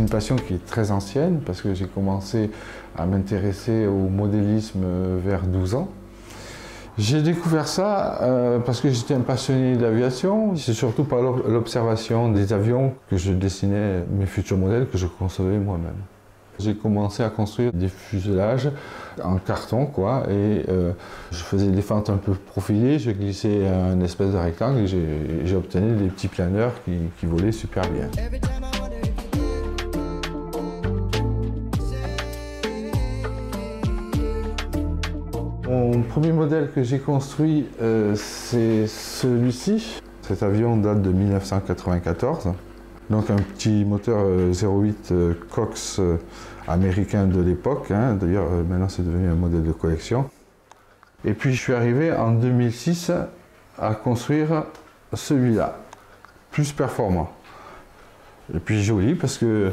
une passion qui est très ancienne parce que j'ai commencé à m'intéresser au modélisme vers 12 ans. J'ai découvert ça parce que j'étais un passionné d'aviation. C'est surtout par l'observation des avions que je dessinais mes futurs modèles, que je concevais moi-même. J'ai commencé à construire des fuselages en carton, quoi, et je faisais des fentes un peu profilées, je glissais un espèce de rectangle et j'ai obtenu des petits planeurs qui volaient super bien. Mon premier modèle que j'ai construit, c'est celui-ci. Cet avion date de 1994. Donc un petit moteur 0,8 Cox américain de l'époque. Hein. D'ailleurs, maintenant c'est devenu un modèle de collection. Et puis je suis arrivé en 2006 à construire celui-là, plus performant. Et puis joli parce que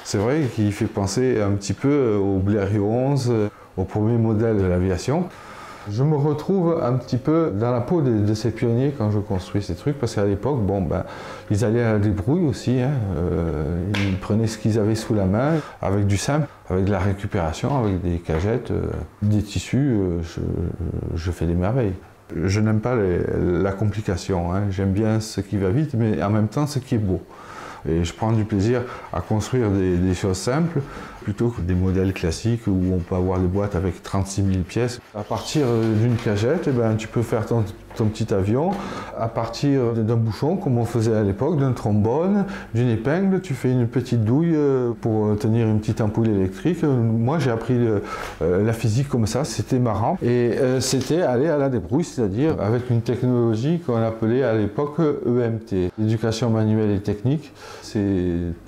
c'est vrai qu'il fait penser un petit peu au Blériot 11, au premier modèle de l'aviation. Je me retrouve un petit peu dans la peau de ces pionniers quand je construis ces trucs, parce qu'à l'époque, bon, ben, ils allaient à la débrouille aussi, hein, ils prenaient ce qu'ils avaient sous la main, avec du simple, avec de la récupération, avec des cagettes, des tissus, je fais des merveilles. Je n'aime pas la complication, hein. J'aime bien ce qui va vite, mais en même temps ce qui est beau. Et je prends du plaisir à construire des choses simples plutôt que des modèles classiques où on peut avoir des boîtes avec 36 000 pièces. À partir d'une cagette, eh ben, tu peux faire ton petit avion. À partir d'un bouchon, comme on faisait à l'époque, d'un trombone, d'une épingle, tu fais une petite douille pour tenir une petite ampoule électrique. Moi, j'ai appris la physique comme ça, c'était marrant. Et c'était aller à la débrouille, c'est-à-dire avec une technologie qu'on appelait à l'époque EMT, l'éducation manuelle et technique. C'est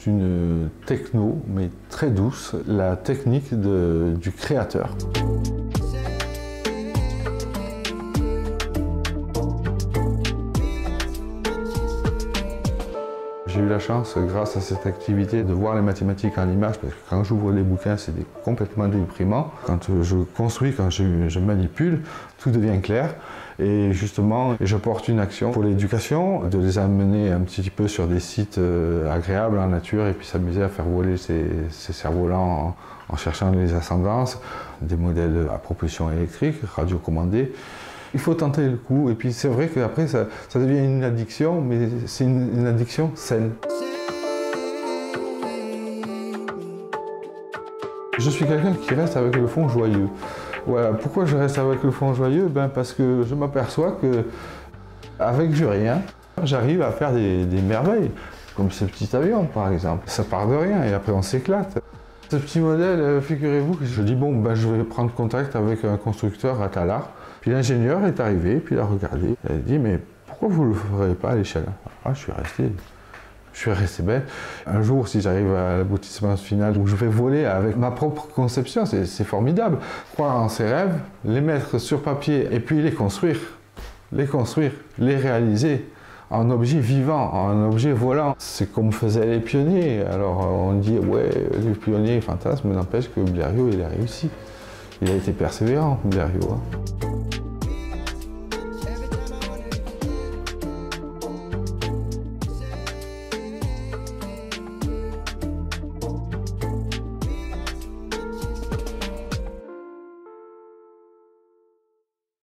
une techno, mais très douce, la technique du créateur. J'ai eu la chance, grâce à cette activité, de voir les mathématiques en image, parce que quand j'ouvre les bouquins, c'est complètement déprimant. Quand je construis, quand je manipule, tout devient clair. Et justement, je porte une action pour l'éducation, de les amener un petit peu sur des sites agréables en nature et puis s'amuser à faire voler ces cerfs-volants en cherchant les ascendances, des modèles à propulsion électrique, radiocommandés. Il faut tenter le coup, et puis c'est vrai qu'après ça devient une addiction, mais c'est une addiction saine. Je suis quelqu'un qui reste avec le fond joyeux. Voilà. Pourquoi je reste avec le fond joyeux? Ben parce que je m'aperçois qu'avec du rien, j'arrive à faire des merveilles, comme ce petit avion par exemple. Ça part de rien et après on s'éclate. Ce petit modèle, figurez-vous que je dis bon, ben, je vais prendre contact avec un constructeur à Tallard. Puis l'ingénieur est arrivé, puis il a regardé, il a dit mais pourquoi vous ne le ferez pas à l'échelle? Ah, je suis resté bête. Un jour, si j'arrive à l'aboutissement final où je vais voler avec ma propre conception, c'est formidable. Croire en ses rêves, les mettre sur papier et puis les construire, les réaliser en objet vivant, en objet volant. C'est comme faisaient les pionniers. Alors on dit ouais, les pionniers fantasmes, mais n'empêche que Blériot, il a réussi. Il a été persévérant, Blériot. Hein.